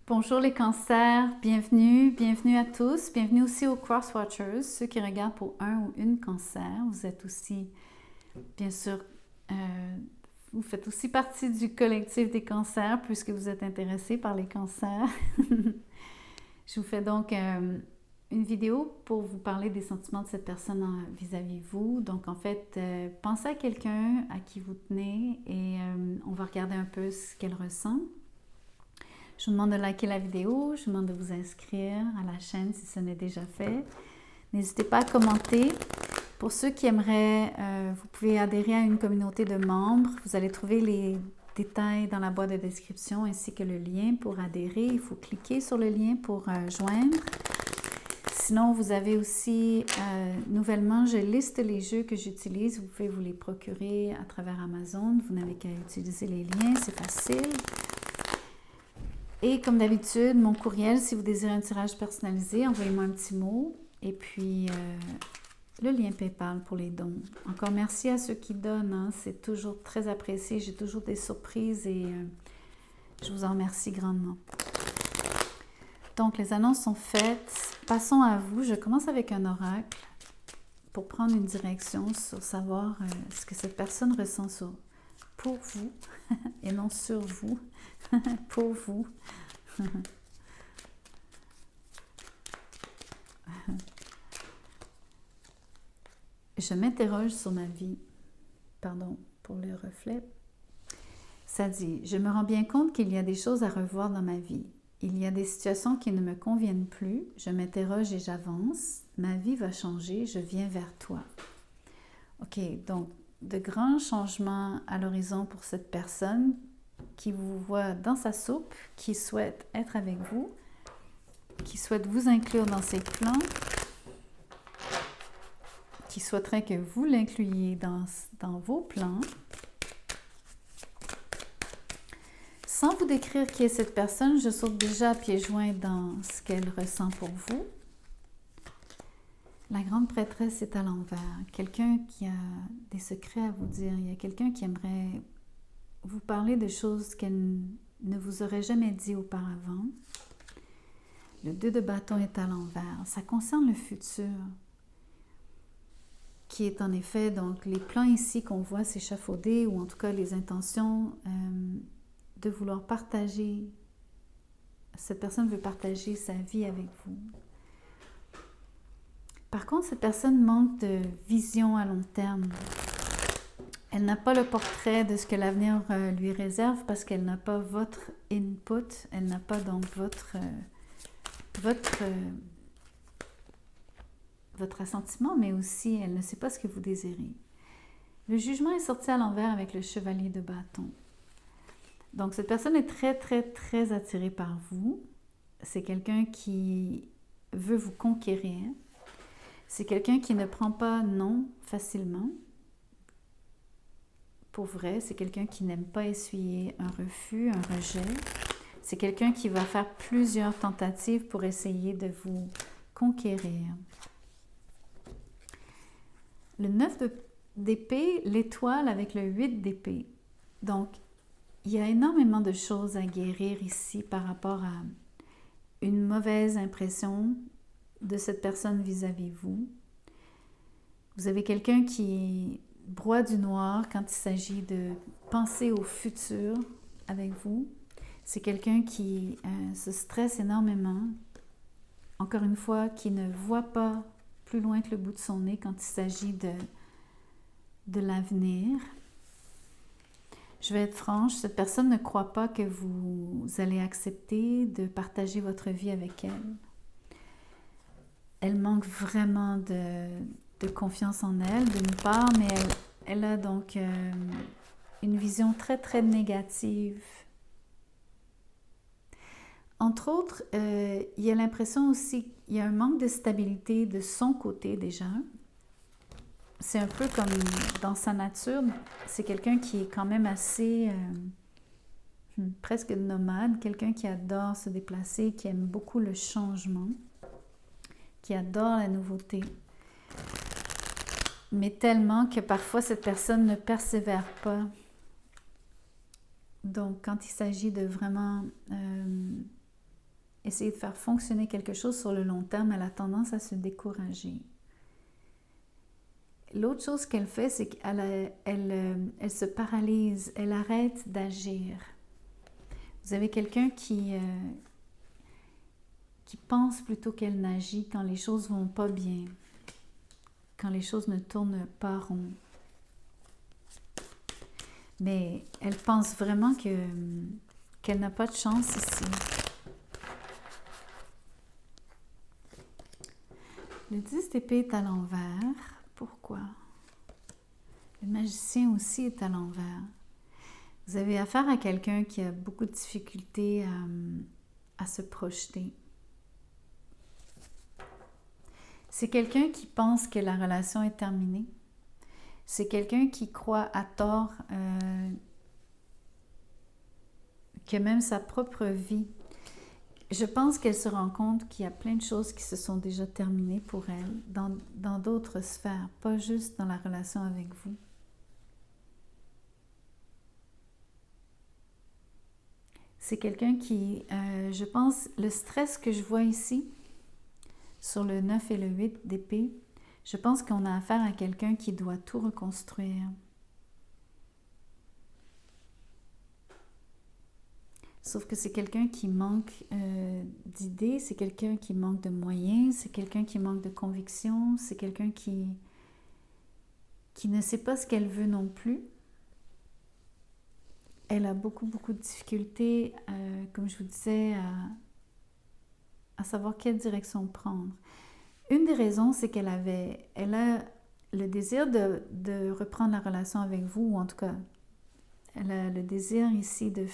Bonjour les cancers, bienvenue à tous, bienvenue aussi aux Crosswatchers, ceux qui regardent pour un ou une cancer. Vous êtes aussi, bien sûr, vous faites aussi partie du collectif des cancers puisque vous êtes intéressés par les cancers. Je vous fais donc une vidéo pour vous parler des sentiments de cette personne vis-à-vis de vous. Donc en fait, pensez à quelqu'un à qui vous tenez et on va regarder un peu ce qu'elle ressent. Je vous demande de liker la vidéo, je vous demande de vous inscrire à la chaîne si ce n'est déjà fait. N'hésitez pas à commenter. Pour ceux qui aimeraient, vous pouvez adhérer à une communauté de membres. Vous allez trouver les détails dans la boîte de description ainsi que le lien pour adhérer. Il faut cliquer sur le lien pour joindre. Sinon, vous avez aussi, nouvellement, je liste les jeux que j'utilise. Vous pouvez vous les procurer à travers Amazon. Vous n'avez qu'à utiliser les liens, c'est facile. Et comme d'habitude, mon courriel, si vous désirez un tirage personnalisé, envoyez-moi un petit mot. Et puis, le lien PayPal pour les dons. Encore merci à ceux qui donnent, hein. C'est toujours très apprécié. J'ai toujours des surprises et je vous en remercie grandement. Donc, les annonces sont faites. Passons à vous. Je commence avec un oracle pour prendre une direction sur savoir ce que cette personne ressent pour vous et non sur vous. Pour vous. Je m'interroge sur ma vie. Pardon pour le reflet. Ça dit, je me rends bien compte qu'il y a des choses à revoir dans ma vie. Il y a des situations qui ne me conviennent plus. Je m'interroge et j'avance. Ma vie va changer. Je viens vers toi. OK, donc de grands changements à l'horizon pour cette personne qui vous voit dans sa soupe, qui souhaite être avec vous, qui souhaite vous inclure dans ses plans, qui souhaiterait que vous l'incluiez dans vos plans. Sans vous décrire qui est cette personne, je saute déjà à pieds joints dans ce qu'elle ressent pour vous. La grande prêtresse est à l'envers. Quelqu'un qui a des secrets à vous dire. Il y a quelqu'un qui aimerait vous parler de choses qu'elle ne vous aurait jamais dit auparavant. Le 2 de bâton est à l'envers. Ça concerne le futur, qui est en effet donc les plans ici qu'on voit s'échafauder, ou en tout cas les intentions de vouloir partager. Cette personne veut partager sa vie avec vous. Par contre, cette personne manque de vision à long terme. Elle n'a pas le portrait de ce que l'avenir lui réserve parce qu'elle n'a pas votre input, elle n'a pas donc votre assentiment, mais aussi elle ne sait pas ce que vous désirez. Le jugement est sorti à l'envers avec le chevalier de bâton. Donc cette personne est très, très, très attirée par vous. C'est quelqu'un qui veut vous conquérir. C'est quelqu'un qui ne prend pas non facilement. Pour vrai, c'est quelqu'un qui n'aime pas essuyer un refus, un rejet. C'est quelqu'un qui va faire plusieurs tentatives pour essayer de vous conquérir. Le 9 d'épée, l'étoile avec le 8 d'épée. Donc, il y a énormément de choses à guérir ici par rapport à une mauvaise impression de cette personne vis-à-vis vous. Vous avez quelqu'un qui broie du noir quand il s'agit de penser au futur avec vous. C'est quelqu'un qui se stresse énormément. Encore une fois, qui ne voit pas plus loin que le bout de son nez quand il s'agit de l'avenir. Je vais être franche, cette personne ne croit pas que vous allez accepter de partager votre vie avec elle. Elle manque vraiment de confiance en elle, d'une part, mais elle a donc une vision très, très négative. Entre autres, il y a l'impression aussi qu'il y a un manque de stabilité de son côté déjà. C'est un peu comme dans sa nature, c'est quelqu'un qui est quand même assez presque nomade, quelqu'un qui adore se déplacer, qui aime beaucoup le changement, qui adore la nouveauté. Mais tellement que parfois cette personne ne persévère pas. Donc, quand il s'agit de vraiment essayer de faire fonctionner quelque chose sur le long terme, elle a tendance à se décourager. L'autre chose qu'elle fait, c'est qu'elle se paralyse, elle arrête d'agir. Vous avez quelqu'un qui pense plutôt qu'elle n'agit quand les choses vont pas bien, quand les choses ne tournent pas rond. Mais elle pense vraiment qu'elle n'a pas de chance ici. Le 10 d'épée est à l'envers. Pourquoi? Le magicien aussi est à l'envers. Vous avez affaire à quelqu'un qui a beaucoup de difficultés à se projeter. C'est quelqu'un qui pense que la relation est terminée. C'est quelqu'un qui croit à tort que même sa propre vie. Je pense qu'elle se rend compte qu'il y a plein de choses qui se sont déjà terminées pour elle dans d'autres sphères, pas juste dans la relation avec vous. C'est quelqu'un qui, je pense, le stress que je vois ici, sur le 9 et le 8 d'épée, je pense qu'on a affaire à quelqu'un qui doit tout reconstruire. Sauf que c'est quelqu'un qui manque d'idées, c'est quelqu'un qui manque de moyens, c'est quelqu'un qui manque de conviction, c'est quelqu'un qui ne sait pas ce qu'elle veut non plus. Elle a beaucoup de difficultés, comme je vous disais, à savoir quelle direction prendre. Une des raisons, c'est elle a le désir de reprendre la relation avec vous, ou en tout cas, elle a le désir ici de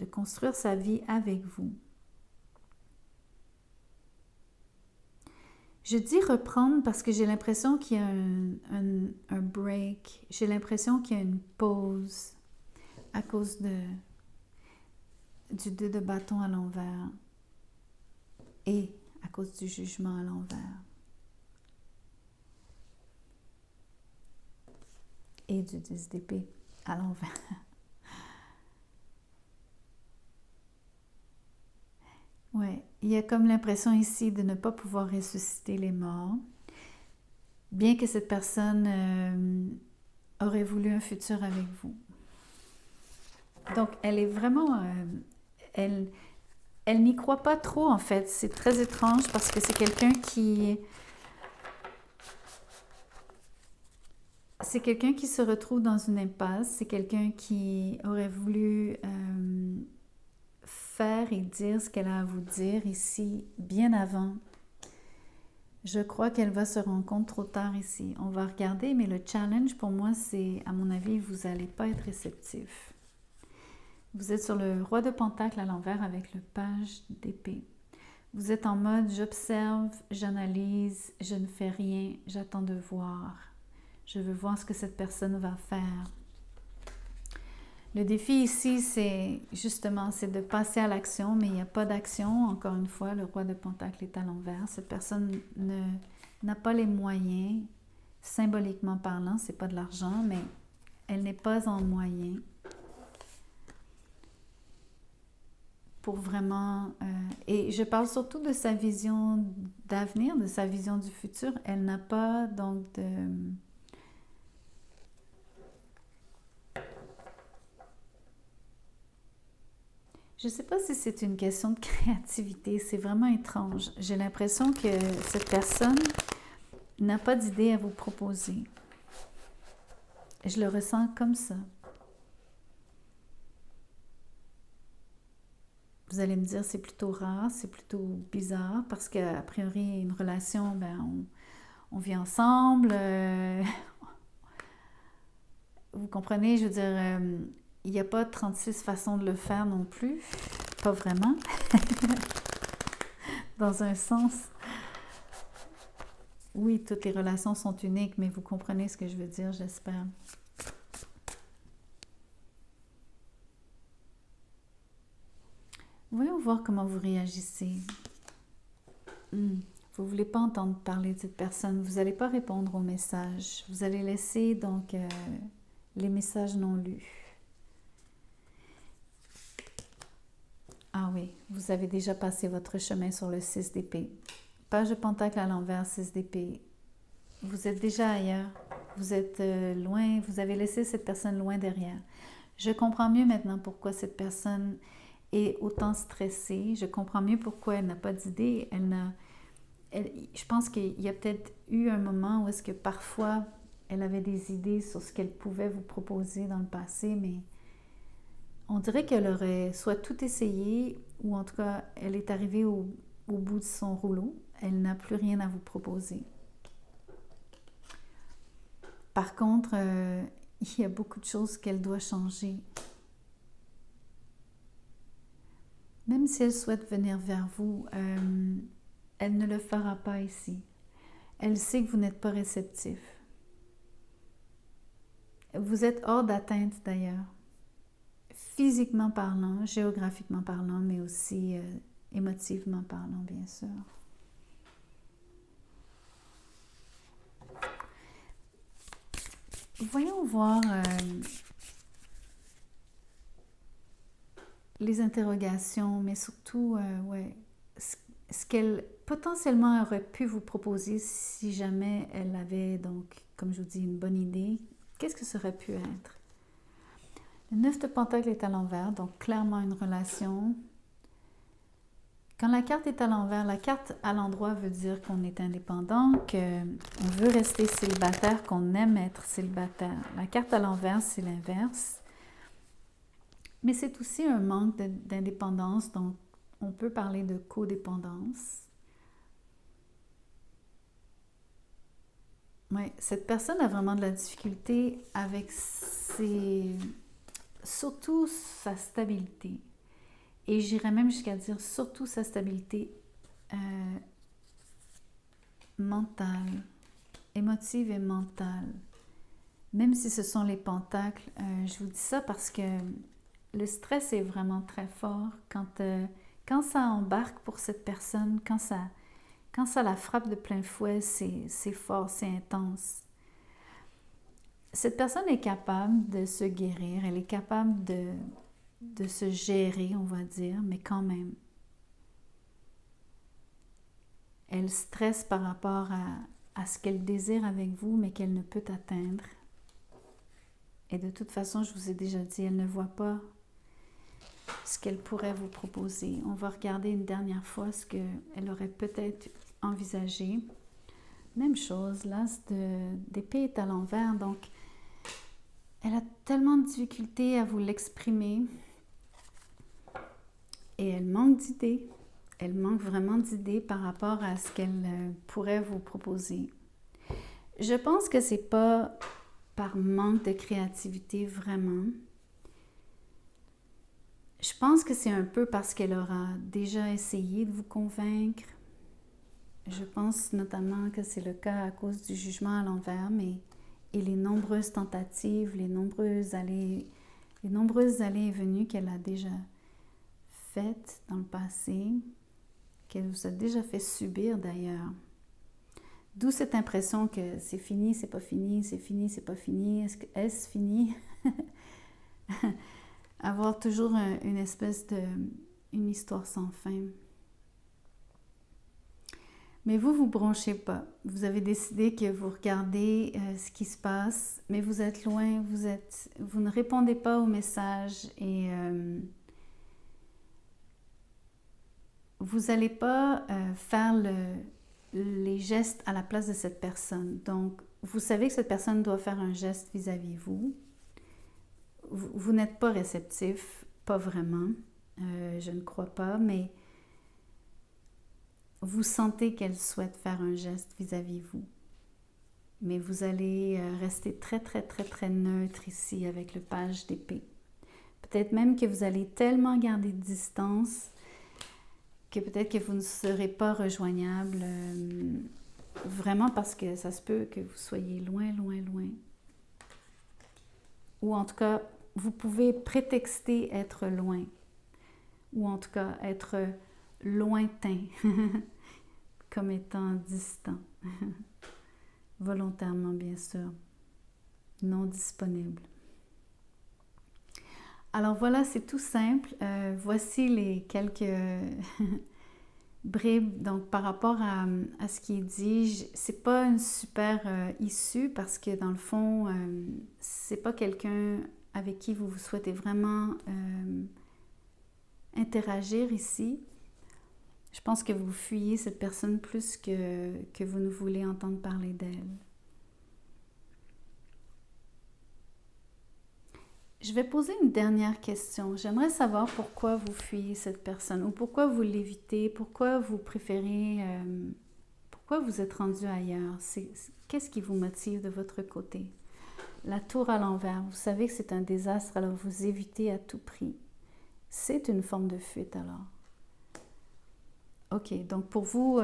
construire sa vie avec vous. Je dis reprendre parce que j'ai l'impression qu'il y a un break, j'ai l'impression qu'il y a une pause à cause du 2 de bâton à l'envers et à cause du jugement à l'envers et du 10 d'épée à l'envers. Ouais, il y a comme l'impression ici de ne pas pouvoir ressusciter les morts, bien que cette personne aurait voulu un futur avec vous. Donc, elle est vraiment... elle n'y croit pas trop, en fait. C'est très étrange parce que c'est quelqu'un qui... C'est quelqu'un qui se retrouve dans une impasse. C'est quelqu'un qui aurait voulu faire et dire ce qu'elle a à vous dire ici, bien avant. Je crois qu'elle va se rendre compte trop tard ici. On va regarder, mais le challenge pour moi, c'est, à mon avis, vous n'allez pas être réceptif. Vous êtes sur le roi de pentacle à l'envers avec le page d'épée. Vous êtes en mode j'observe, j'analyse, je ne fais rien, j'attends de voir. Je veux voir ce que cette personne va faire. Le défi ici, c'est justement, c'est de passer à l'action, mais il n'y a pas d'action. Encore une fois, le roi de pentacle est à l'envers. Cette personne n'a pas les moyens, symboliquement parlant, c'est pas de l'argent, mais elle n'est pas en moyen pour vraiment... et je parle surtout de sa vision d'avenir, de sa vision du futur. Elle n'a pas donc de... Je ne sais pas si c'est une question de créativité, c'est vraiment étrange. J'ai l'impression que cette personne n'a pas d'idée à vous proposer. Je le ressens comme ça. Vous allez me dire c'est plutôt rare, c'est plutôt bizarre, parce qu'a priori, une relation, ben, on vit ensemble. Vous comprenez, je veux dire... il n'y a pas 36 façons de le faire non plus. Pas vraiment. Dans un sens. Oui, toutes les relations sont uniques, mais vous comprenez ce que je veux dire, j'espère. Voyons voir comment vous réagissez. Vous ne voulez pas entendre parler de cette personne. Vous n'allez pas répondre aux messages. Vous allez laisser donc les messages non lus. Ah oui, vous avez déjà passé votre chemin sur le 6 d'épée. Page de pentacle à l'envers, 6 d'épée. Vous êtes déjà ailleurs. Vous êtes loin, vous avez laissé cette personne loin derrière. Je comprends mieux maintenant pourquoi cette personne est autant stressée. Je comprends mieux pourquoi elle n'a pas d'idée. Je pense qu'il y a peut-être eu un moment où est-ce que parfois elle avait des idées sur ce qu'elle pouvait vous proposer dans le passé, mais on dirait qu'elle aurait soit tout essayé, ou en tout cas, elle est arrivée au bout de son rouleau. Elle n'a plus rien à vous proposer. Par contre, il y a beaucoup de choses qu'elle doit changer. Même si elle souhaite venir vers vous, elle ne le fera pas ici. Elle sait que vous n'êtes pas réceptif. Vous êtes hors d'atteinte d'ailleurs, physiquement parlant, géographiquement parlant, mais aussi émotivement parlant, bien sûr. Voyons voir les interrogations, mais surtout, ce qu'elle potentiellement aurait pu vous proposer si jamais elle avait, donc, comme je vous dis, une bonne idée. Qu'est-ce que ça aurait pu être? Le 9 de Pentacle est à l'envers, donc clairement une relation. Quand la carte est à l'envers, la carte à l'endroit veut dire qu'on est indépendant, qu'on veut rester célibataire, qu'on aime être célibataire. La carte à l'envers, c'est l'inverse. Mais c'est aussi un manque d'indépendance, donc on peut parler de codépendance. Oui, cette personne a vraiment de la difficulté avec surtout sa stabilité. Et j'irais même jusqu'à dire surtout sa stabilité mentale, émotive et mentale. Même si ce sont les pentacles, je vous dis ça parce que le stress est vraiment très fort quand ça embarque pour cette personne, quand ça la frappe de plein fouet, c'est fort, c'est intense. Cette personne est capable de se guérir, elle est capable de se gérer, on va dire, mais quand même. Elle stresse par rapport à ce qu'elle désire avec vous, mais qu'elle ne peut atteindre. Et de toute façon, je vous ai déjà dit, elle ne voit pas ce qu'elle pourrait vous proposer. On va regarder une dernière fois ce qu'elle aurait peut-être envisagé. Même chose, l'as d'épée est à l'envers, donc elle a tellement de difficultés à vous l'exprimer et elle manque d'idées. Elle manque vraiment d'idées par rapport à ce qu'elle pourrait vous proposer. Je pense que c'est pas par manque de créativité vraiment. Je pense que c'est un peu parce qu'elle aura déjà essayé de vous convaincre. Je pense notamment que c'est le cas à cause du jugement à l'envers, et les nombreuses tentatives, les nombreuses allées et venues qu'elle a déjà faites dans le passé, qu'elle vous a déjà fait subir d'ailleurs. D'où cette impression que c'est fini, c'est pas fini, c'est fini, c'est pas fini, est-ce fini? Avoir toujours une espèce une histoire sans fin. Mais vous branchez pas. Vous avez décidé que vous regardez ce qui se passe, mais vous êtes loin, vous ne répondez pas aux messages et vous n'allez pas faire les gestes à la place de cette personne. Donc, vous savez que cette personne doit faire un geste vis-à-vis vous. Vous n'êtes pas réceptif, pas vraiment. Je ne crois pas, mais vous sentez qu'elle souhaite faire un geste vis-à-vis vous. Mais vous allez rester très, très, très, très neutre ici avec le page d'épée. Peut-être même que vous allez tellement garder de distance que peut-être que vous ne serez pas rejoignable vraiment parce que ça se peut que vous soyez loin, loin, loin. Ou en tout cas, vous pouvez prétexter être loin. Ou en tout cas, être lointain, comme étant distant. Volontairement, bien sûr. Non disponible. Alors voilà, c'est tout simple. Voici les quelques bribes. Donc par rapport à ce qui est dit, c'est pas une super issue parce que dans le fond, c'est pas quelqu'un avec qui vous souhaitez vraiment interagir ici. Je pense que vous fuyez cette personne plus que vous ne voulez entendre parler d'elle. Je vais poser une dernière question. J'aimerais savoir pourquoi vous fuyez cette personne ou pourquoi vous l'évitez, pourquoi vous préférez, pourquoi vous êtes rendu ailleurs. Qu'est-ce qui vous motive de votre côté? La tour à l'envers, vous savez que c'est un désastre, alors vous évitez à tout prix. C'est une forme de fuite alors. Ok, donc pour vous,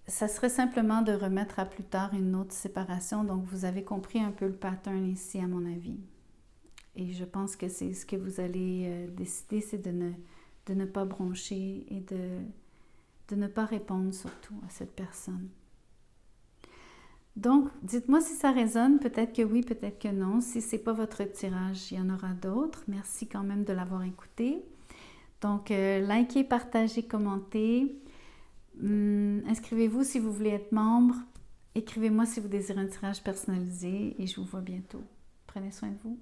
ça serait simplement de remettre à plus tard une autre séparation. Donc vous avez compris un peu le pattern ici à mon avis. Et je pense que c'est ce que vous allez décider, c'est de ne pas broncher et de ne pas répondre surtout à cette personne. Donc, dites-moi si ça résonne, peut-être que oui, peut-être que non. Si ce n'est pas votre tirage, il y en aura d'autres. Merci quand même de l'avoir écouté. Donc, likez, partagez, commentez. Inscrivez-vous si vous voulez être membre. Écrivez-moi si vous désirez un tirage personnalisé et je vous vois bientôt. Prenez soin de vous.